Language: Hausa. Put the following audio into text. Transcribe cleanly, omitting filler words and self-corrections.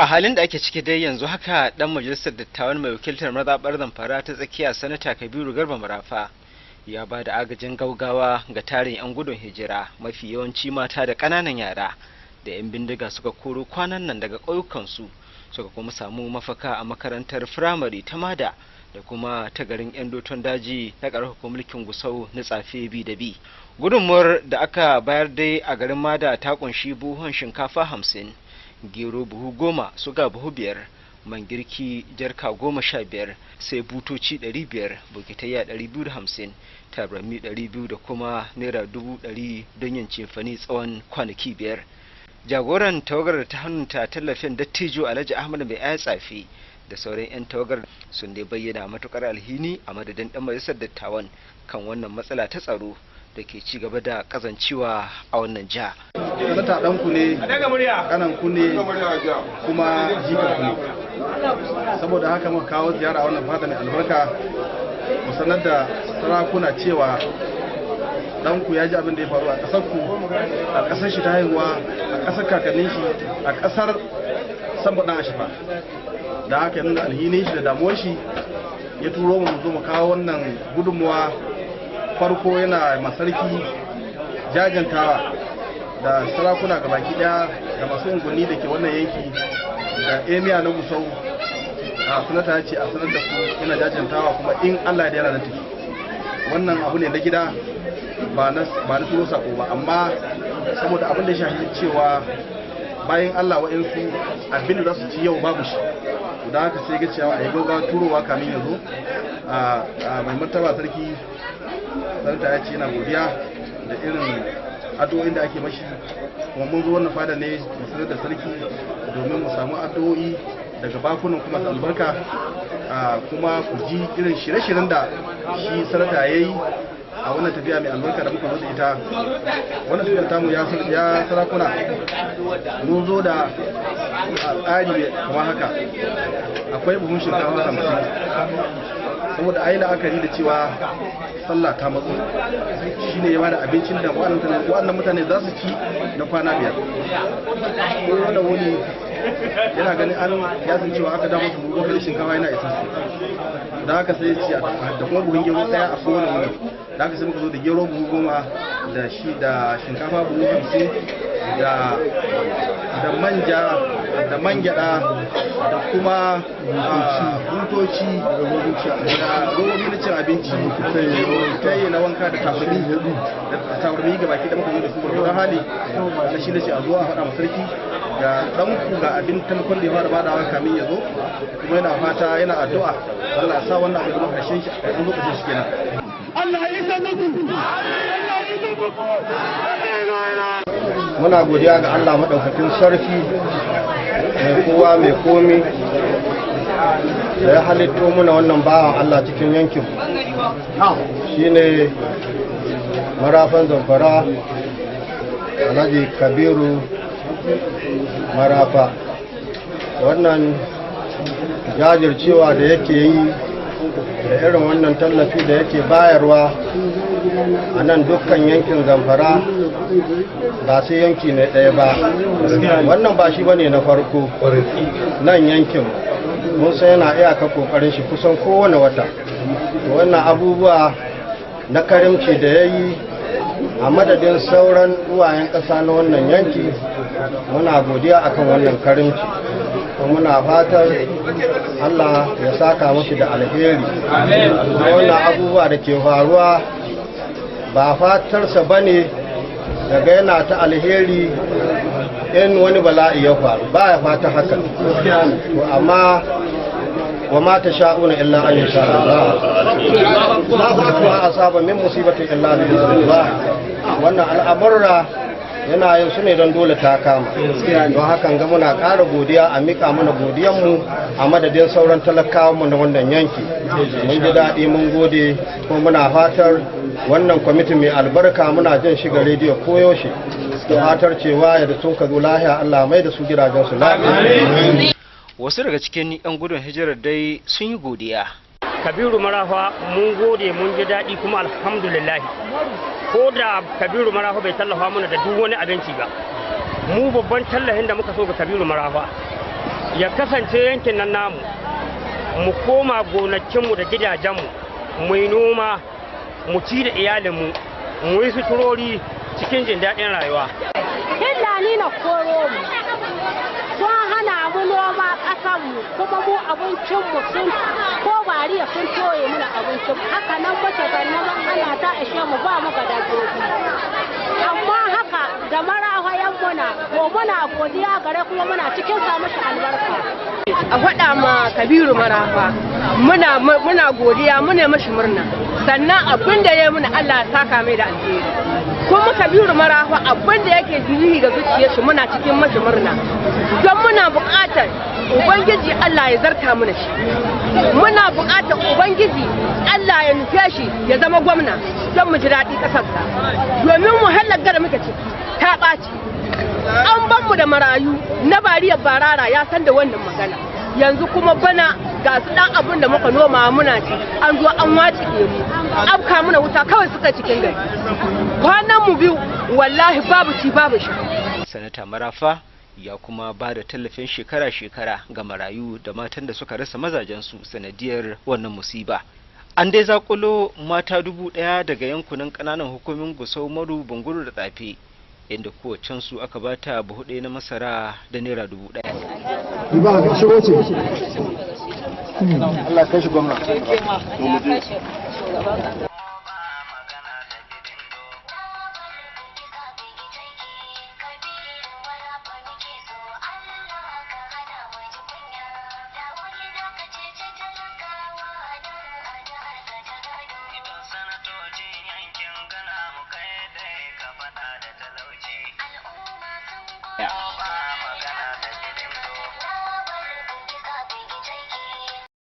A halin da ake ciki dai yanzu haka dan majalisar dattawan mai wakiltar mazaɓar Zamfara ta tsakiya sanata Kabiru Garba Marafa ya ba da agajin gaugawa ga tarin 'yan gudun hijira mafi yawanci mata da ƙananan yara da 'yan bindiga suka koro kwanan nan daga ƙauyukansu suka kuma samu mafaka a makarantar firamare ta Mada da kuma ta garin 'yan doton daji na ƙarar mulkin Gusau na Tsafe bi da bi. Gudunmuwar da aka bayar dai a garin Mada ta kunshi buhun shinkafa 50, gero buhu 10, suga buhu 5, man girki jarka 15, sai butoci 500, bokitayya 250, tabarmi 200 da kuma naira 100 don yin cefane tsawon kwanaki 5. Jagoran tawagar ta hannunta tallafin dattijo Alhaji Ahmad mai aya tsafi da sauran 'yan tawagar sun dai bayyana matukar alhini a madadin dan majalisar dattawan kan wannan matsala ta tsaro da ke ci gaba da kazancewa a wannan jiha. Sanata ɗanku ne, ƙananku ne, kuma jikanku ne. Saboda haka muka kawo ziyara a wannan fata mai albarka, mu sanar da sarakuna cewa ɗanku ya ji abin da ya faru a ƙasarku, a ƙasar shi ta haihuwa, a ƙasar kakannin shi, a ƙasar Sambo ɗan Ashifa. Da haka ya nuna alhinin shi da damuwar shi, ya turo mu zo mu kawo wannan gudunmuwa. Farko yana masarki jajantawa da sarakuna ga baki daya da masu unguwanni da ke wannan yanki da emiya na Gusau. A sanata ya ce a sanar da ku yana jajantawa kuma in Allah ya yana da tafi. Wannan abu ne na gida ba na turo sako ba, amma saboda abin da shahi cewa bayan Allah wa'insu abin da za su ci yau babu shi, da haka sai ga cewa a yi gaggawa turowa kamin ya zo. Mai martaba sarki sanata ya ce yana godiya da irin addu'o'in da ake mashi, kuma mun zo wannan fada ne mu sanar da sarki domin mu samu addu'o'i daga bakunan kuma albarka, kuma ku ji irin shirye-shiryen da shi sanata ya yi a wannan tafiya mai albarka da muka zo da ita. Wannan tafiyar tamu ya sarakuna mun zo da tsari kamar haka. Akwai buhun shinkafa 50, saboda ayi la'akari da cewa sallah ta matsu, shine ya bada abincin da waɗannan mutane za su ci na kwana 5. ko wanda wani yana ganin an ya san cewa aka dawo su ruwa shinkafa yana isa su, da haka sai ce da kuma buhun gero daya a kowane wani, da haka sai muka zo da gero buhu 10 da shinkafa buhu 50 da manja da man gyada da kuma butoci da robobi na cin abinci, tayi na wanka da tabarmi ga baki da muka zo da su gurgurdan hali na shi da ce a zo a faɗa masarki ga ɗanku ga abin taimakon da ya fara badawa kamin ya zo, kuma yana fata yana addu'a Allah ya sa wannan abu da ƙarshen shi a lokacin shi kenan. Allah ya isa muku. Muna godiya ga Allah madaukakin sarki mai kowa mai komi da ya halitto muna wannan bawan Allah cikin yankin, shine marafan Zamfara Alhaji Kabiru Marafa. Wannan jajircewa da yake yi da irin wannan tallafi da yake bayarwa a nan dukkan yankin Zamfara ba sai yanki ne ɗaya ba, wannan ba shi bane na farko. Nan yankin mun san yana iyaka kokarin shi kusan kowane wata. Wannan abubuwa na karimci da ya yi a madadin sauran uwayen ƙasa na wannan yanki, muna godiya akan wannan karimci, kuma muna fatar Allah ya saka mashi da alheri. Wannan abubuwa da ke faruwa ba fatarsa bane daga yana ta alheri in wani bala'i ya faru, ba ya fata haka. To amma wa ma tasha'una illa an yasha Allah. Ma asaba min musibatin illa bi idhnillah. Wannan al'amurra yana yin su ne don dole ta kama. Don hakan ga muna ƙara godiya, a mika mana godiyanmu a madadin sauran talakawanmu na wannan yanki. Mun ji daɗi, mun gode, kuma muna fatar wannan kwamitin mai albarka muna jin shiga rediyo koyaushe, da fatar cewa yadda sun ka zo lahiya Allah mai da su gidajensu lafiya. Wasu daga cikin 'yan gudun hijirar dai sun yi godiya. Kabiru Marafa mun gode, mun ji daɗi, kuma alhamdulillah. Ko da Kabiru Marafa bai tallafa mana da duk wani abinci ba, mu babban tallafin da muka so ga Kabiru Marafa ya kasance yankin nan namu mu koma gonakinmu da gidajenmu mu yi noma mu ci da iyalinmu mu yi suturori cikin jin daɗin rayuwa. Hillani na koro mu sun hana mu noma ƙasanmu kuma mu abincinmu sun ko bariya sun toye mana abincin haka nan muke zanne mun ana ta ishe mu ba mu ga dabbobi amma haka da marahayan muna godiya gare kuma muna cikin sa mashi albarka. A faɗa ma Kabiru Marafa muna godiya muna mashi murna sannan abin da ya yi muna Allah ya saka mai da alheri kuma Kabiru Marafa abin da yake jiri ga zuciyar shi muna cikin mashi murna don muna buƙatar Ubangiji Allah ya zarta mana shi muna buƙatar Ubangiji Allah ya nufe shi ya zama gwamna don mu ji daɗi ƙasarsa domin mu halaga da muke ciki ta ɓaci an ban mu da marayu na bariyar barara ya san da wannan magana yanzu kuma bana ga su dan abun da muka noma muna ci an zo an wace mu afka muna wuta kawai suka cikin gari kwanan mu biyu wallahi babu ci babu sha. Sanata Marafa ya kuma ba da tallafin shekara-shekara ga marayu da matan da suka rasa mazajensu sanadiyar wannan musiba. An dai zakulo mata 1000 daga yankunan ƙananan hukumin Gusau, Maru, Bunguru da Tsafe inda kowacensu aka bata buhu ɗaya na masara da naira 1000. Ba ga shigo ce. Allah kai shi gwamna.